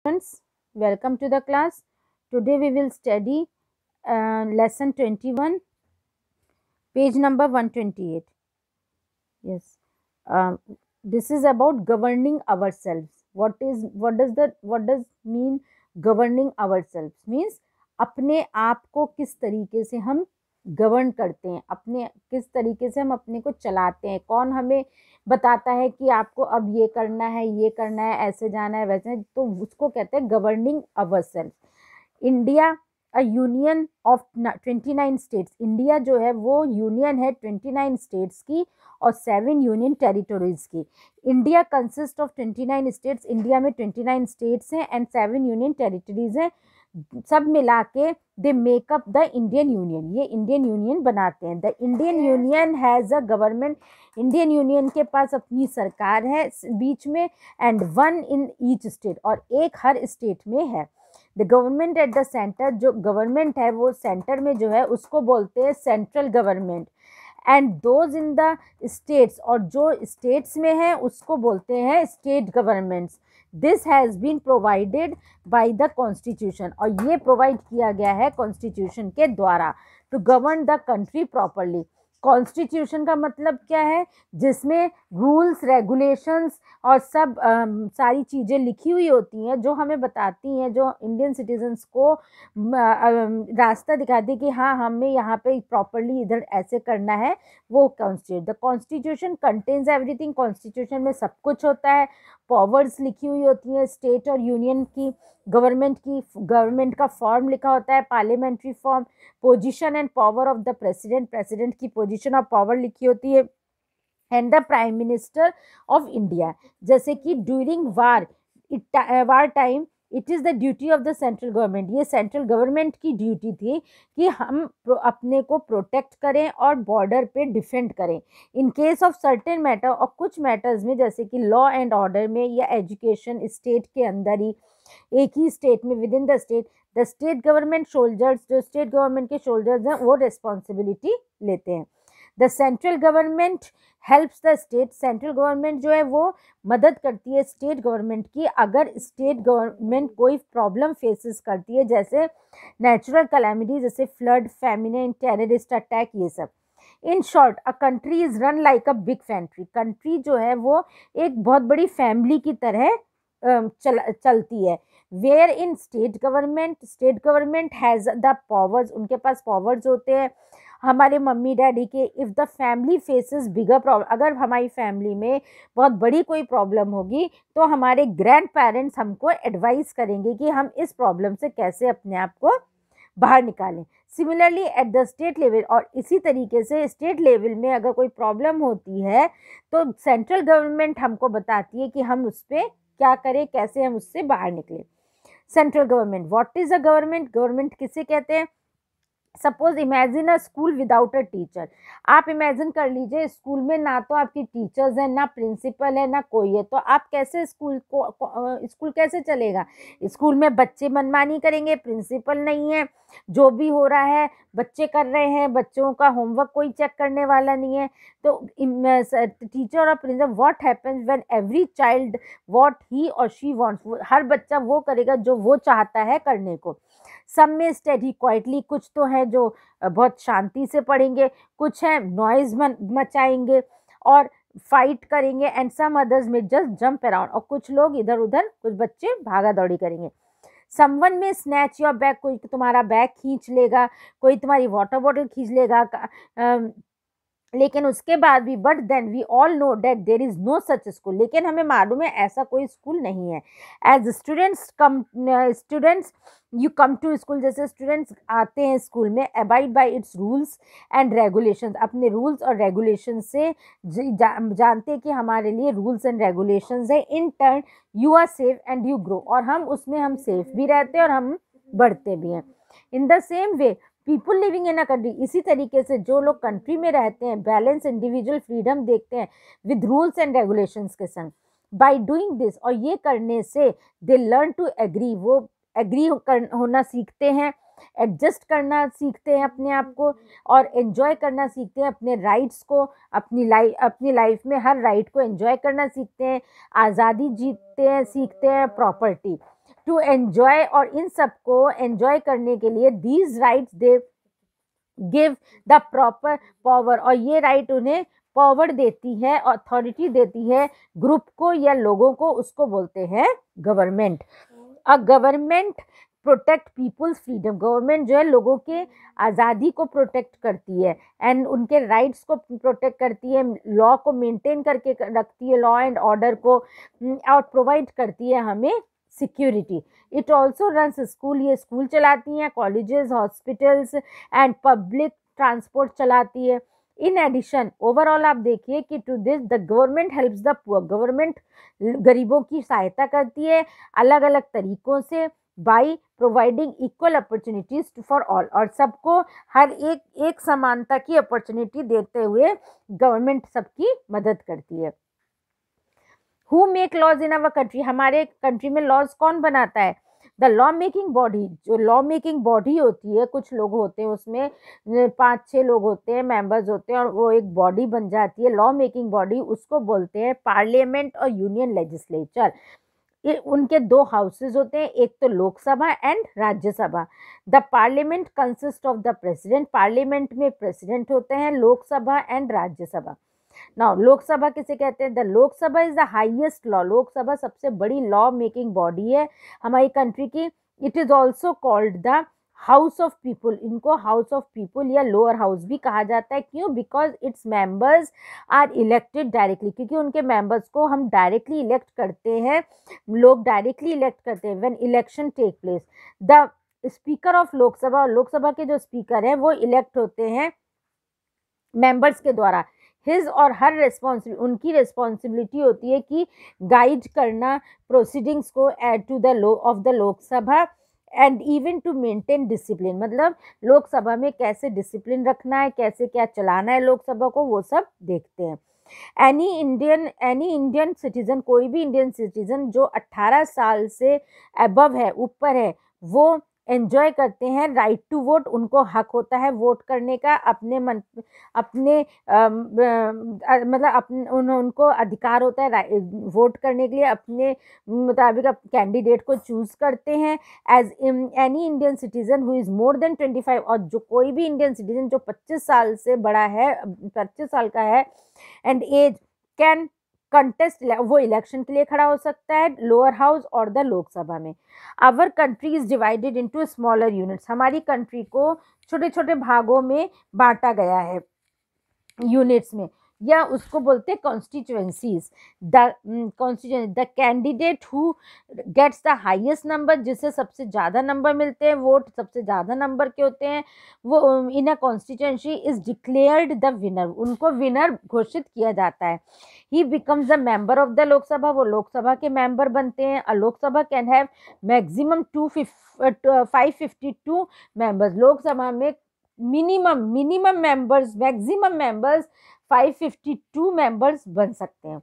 Friends, welcome to the class. Today we will study lesson 21, page number 128. Yes, um, this is about governing ourselves. What does mean governing ourselves? Means अपने आप को किस तरीके से हम govern करते हैं, अपने किस तरीके से हम अपने को चलाते हैं, कौन हमें बताता है कि आपको अब ये करना है, ये करना है, ऐसे जाना है, वैसे, तो उसको कहते हैं governing ourself. India a union of 29 states. India जो है वो यूनियन है 29 स्टेट्स की और 7 यूनियन टेरिटोरीज की। India consist of 29 states. India में 29 स्टेट्स हैं एंड 7 यूनियन टेरिटरीज हैं। सब मिला के दे मेकअप द इंडियन यूनियन। ये इंडियन यूनियन बनाते हैं। The Indian union has a government. Indian union के पास अपनी सरकार है बीच में, and one in each state, और एक हर स्टेट में है। The government at the centre, जो गवर्नमेंट है वो सेंटर में जो है उसको बोलते हैं central government. And those in the states, और जो स्टेट्स में है उसको बोलते हैं state governments. This has been provided by the constitution, और ये प्रोवाइड किया गया है कॉन्स्टिट्यूशन के द्वारा to govern the country properly. Constitution का मतलब क्या है? जिसमें रूल्स, रेगुलेशंस और सब सारी चीज़ें लिखी हुई होती हैं जो हमें बताती हैं, जो इंडियन सिटीजन्स को रास्ता दिखाती है कि हाँ, हमें यहाँ पे प्रॉपरली इधर ऐसे करना है। वो the constitution contains everything. Constitution में सब कुछ होता है। पावर्स लिखी हुई होती हैं स्टेट और यूनियन की, गवर्नमेंट का फॉर्म लिखा होता है, parliamentary form. Position and power of the president, president की पोजीशन और पावर लिखी होती है। And the prime minister of India. जैसे कि during war time it is the duty of the central government. ये सेंट्रल गवर्नमेंट की ड्यूटी थी कि हम अपने को प्रोटेक्ट करें और बॉर्डर पे डिफेंड करें। In case of certain matter, और कुछ मैटर्स में जैसे कि लॉ एंड ऑर्डर में या एजुकेशन, स्टेट के अंदर ही, एक ही स्टेट में, with in the state government soldiers, जो स्टेट गवर्नमेंट के सोल्जर्स हैं वो रिस्पॉन्सिबिलिटी लेते हैं। The central government helps the state. Central government जो है वो मदद करती है स्टेट गवर्नमेंट की अगर स्टेट गवर्नमेंट कोई प्रॉब्लम फेसेस करती है, जैसे नेचुरल कैलामिटी, जैसे फ्लड, फैमिन, टेररिस्ट अटैक, ये सब। In short, a country is run like a big family. Country जो है वो एक बहुत बड़ी फैमिली की तरह चलती है। Where in state government has the powers, उनके पास पावर्स होते हैं। हमारे मम्मी डैडी के, if the family faces bigger problem, अगर हमारी फैमिली में बहुत बड़ी कोई प्रॉब्लम होगी तो हमारे ग्रैंड पेरेंट्स हमको एडवाइस करेंगे कि हम इस प्रॉब्लम से कैसे अपने आप को बाहर निकालें। Similarly at the state level, और इसी तरीके से स्टेट लेवल में अगर कोई प्रॉब्लम होती है तो सेंट्रल गवर्नमेंट हमको बताती है कि हम उस पर क्या करें, कैसे हम उससे बाहर निकलें। Central government, what is a government? Government किसे कहते हैं? Suppose imagine a school without a teacher. आप इमेजिन कर लीजिए स्कूल में ना तो आपकी टीचर्स हैं, ना प्रिंसिपल है, ना कोई है, तो आप कैसे स्कूल कैसे चलेगा? स्कूल में बच्चे मनमानी करेंगे, प्रिंसिपल नहीं है, जो भी हो रहा है बच्चे कर रहे हैं, बच्चों का होमवर्क कोई चेक करने वाला नहीं है। तो टीचर और principal, what happens when every child what he और शी वांट्स, हर बच्चा वो करेगा जो वो चाहता है करने को। सब में स्टडी क्वाइटली, कुछ तो है जो बहुत शांति से पढ़ेंगे, कुछ है नॉइज मचाएंगे और फाइट करेंगे, एंड सम अदर्स में जस्ट जंप अराउंड, और कुछ लोग इधर उधर, कुछ बच्चे भागा दौड़ी करेंगे। समवन में स्नैच योर बैग, कोई तुम्हारा बैग खींच लेगा, कोई तुम्हारी वाटर बॉटल खींच लेगा, लेकिन उसके बाद भी, but then we all know that there is no such school, लेकिन हमें मालूम है ऐसा कोई स्कूल नहीं है। As students you come to school, जैसे स्टूडेंट्स आते हैं स्कूल में, abide by its rules and regulations, अपने रूल्स और रेगुलेशन से जानते हैं कि हमारे लिए रूल्स एंड रेगुलेशंस है। In turn you are safe and you grow, और हम सेफ भी रहते हैं और हम बढ़ते भी हैं। In the same way people living in a country, इसी तरीके से जो लोग कंट्री में रहते हैं बैलेंस इंडिविजुअल फ्रीडम देखते हैं विद रूल्स एंड रेगुलेशंस के संग। बाय डूइंग दिस, और ये करने से दे लर्न टू एग्री, वो एग्री होना सीखते हैं, एडजस्ट करना सीखते हैं अपने आप को, और एंजॉय करना सीखते हैं अपने राइट्स को, अपनी लाइफ में हर राइट को एंजॉय करना सीखते हैं, आज़ादी जीतते हैं, सीखते हैं, प्रॉपर्टी टू एंजॉय, और इन सबको एंजॉय करने के लिए these rights they give the proper power, और ये राइट उन्हें पावर देती है, अथॉरिटी देती है ग्रुप को या लोगों को, उसको बोलते हैं government. A government protect people's freedom, government जो है लोगों के आज़ादी को प्रोटेक्ट करती है एंड उनके राइट्स को प्रोटेक्ट करती है, लॉ को मेंटेन करके रखती है, लॉ एंड ऑर्डर को, और प्रोवाइड करती है हमें security. It also runs school, ये स्कूल चलाती हैं, colleges, hospitals and public transport चलाती है। इन एडिशन ओवरऑल आप देखिए कि to this the government helps the poor, government गरीबों की सहायता करती है अलग अलग तरीकों से, by providing equal opportunities for all, और सबको हर एक समानता की अपॉर्चुनिटी देते हुए गवर्नमेंट सबकी मदद करती है। Who make laws in our country, हमारे कंट्री में लॉज कौन बनाता है? द लॉ मेकिंग बॉडी, जो लॉ मेकिंग बॉडी होती है, कुछ लोग होते हैं उसमें 5-6 लोग होते हैं, मेंबर्स होते हैं, और वो एक बॉडी बन जाती है लॉ मेकिंग बॉडी, उसको बोलते हैं पार्लियामेंट और यूनियन लेजिस्लेचर। ये उनके 2 हाउसेज होते हैं, एक तो Lok Sabha and Rajya Sabha. The parliament consist of the president, parliament में प्रेसिडेंट होते हैं, लोकसभा एंड राज्यसभा। नाउ लोकसभा किसे कहते हैं? The Lok Sabha is the highest law, Lok Sabha सबसे बड़ी लॉ मेकिंग बॉडी है हमारी कंट्री की। It is also called the house of people, इनको हाउस ऑफ पीपुल या लोअर हाउस भी कहा जाता है। क्यों? Because its members are elected directly, क्योंकि उनके मेंबर्स को हम डायरेक्टली इलेक्ट करते हैं, लोग डायरेक्टली इलेक्ट करते हैं when election take place. The speaker of Lok Sabha, Lok Sabha के जो स्पीकर हैं वो इलेक्ट होते हैं मेंबर्स के द्वारा। हिज और हर रिस्पॉन्सिबिलिटी, उनकी रिस्पॉन्सिबिलिटी होती है कि गाइड करना प्रोसीडिंग्स को to the of the Lok Sabha and even to maintain discipline, मतलब लोकसभा में कैसे डिसिप्लिन रखना है, कैसे क्या चलाना है लोकसभा को, वो सब देखते हैं। एनी इंडियन सिटीजन, कोई भी इंडियन सिटीजन जो 18 साल से अबव है, ऊपर है, वो एंजॉय करते हैं राइट टू वोट, उनको हक होता है वोट करने का, अपने मतलब उनको अधिकार होता है वोट करने के लिए, अपने मुताबिक कैंडिडेट को चूज करते हैं। As any Indian citizen who is more than 25, और जो कोई भी इंडियन सिटीजन जो 25 साल से बड़ा है, 25 साल का है एंड एज, कैन कंटेस्ट, वो इलेक्शन के लिए खड़ा हो सकता है लोअर हाउस और द लोकसभा में। Our country is divided into smaller units, हमारी कंट्री को छोटे छोटे भागों में बांटा गया है यूनिट्स में, या उसको बोलते हैं constituencies. The candidate who gets the highest number, जिससे सबसे ज़्यादा नंबर मिलते हैं, वोट सबसे ज़्यादा नंबर के होते हैं, वो in a constituency is declared the winner, उनको विनर घोषित किया जाता है। He becomes the member of the Lok Sabha, वो लोकसभा के मेंबर बनते हैं। A Lok Sabha can have maximum 552 members, Lok Sabha में minimum members, maximum members 552 members बन सकते हैं।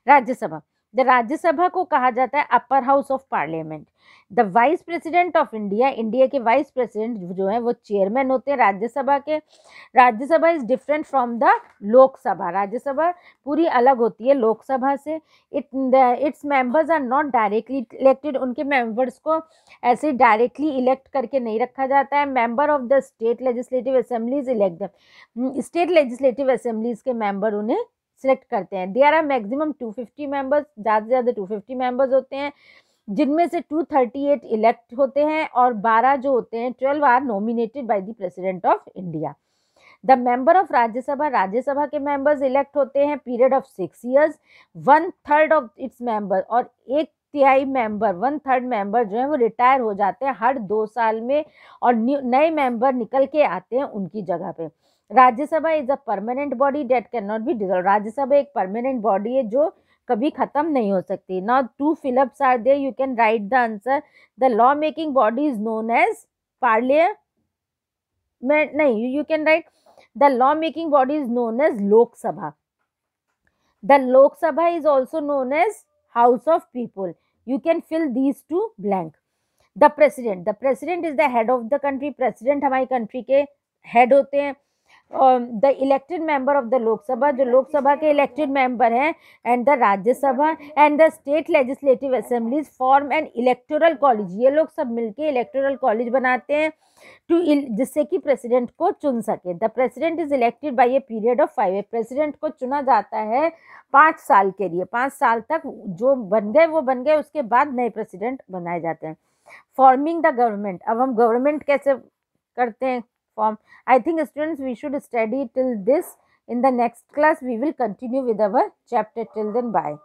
राज्यसभा, द राज्यसभा को कहा जाता है upper house of parliament. The vice president of India, India के वाइस प्रेसिडेंट जो है वो चेयरमैन होते हैं राज्यसभा के। Rajya Sabha is different from the Lok Sabha, Rajya Sabha पूरी अलग होती है लोकसभा से। Its members are not directly elected, उनके मेंबर्स को ऐसे डायरेक्टली इलेक्ट करके नहीं रखा जाता है। Member of the state legislative assemblies elect the state legislative assemblies के मेंबर उन्हें सिलेक्ट करते हैं। देयर आर मैक्सिमम 250 मेंबर्स, ज़्यादा से ज़्यादा 250 मेंबर्स होते हैं, जिनमें से 238 इलेक्ट होते हैं और 12 जो होते हैं 12 are nominated by the president of India. The member of Rajya Sabha, Rajya Sabha के मेंबर्स इलेक्ट होते हैं period of 6 years, 1/3 of its member, और 1/3 मेंबर, 1/3 मेंबर जो है वो रिटायर हो जाते हैं हर 2 साल में, और नए मेंबर निकल के आते हैं उनकी जगह पे। Rajya Sabha is a permanent body date can not be dissolve, Rajya Sabha एक परमानेंट बॉडी है जो कभी खत्म नहीं हो सकती। Now 2 fill-ups are there, you can write the answer. The law making body is known as parliament, नहीं, you can write the law making body is known as Lok Sabha. The Lok Sabha is also known as house of people, you can fill these 2 blank। The president is the head of the country, president हमारी country के head होते हैं। The elected member of the Lok Sabha, जो लोकसभा के elected member हैं, and the Rajya Sabha and the state legislative assemblies form an electoral college, ये लोग सब मिलके इलेक्टोरल कॉलेज बनाते हैं टू, जिससे कि प्रेसिडेंट को चुन सके। The president is elected by a period of 5 year, president को चुना जाता है 5 साल के लिए, 5 साल तक जो बन गए वो बन गए, उसके बाद नए प्रेसिडेंट बनाए जाते हैं। फॉर्मिंग द गवर्नमेंट, अब हम गवर्नमेंट कैसे करते हैं form, I think students we should study till this. In the next class we will continue with our chapter. Till then, bye.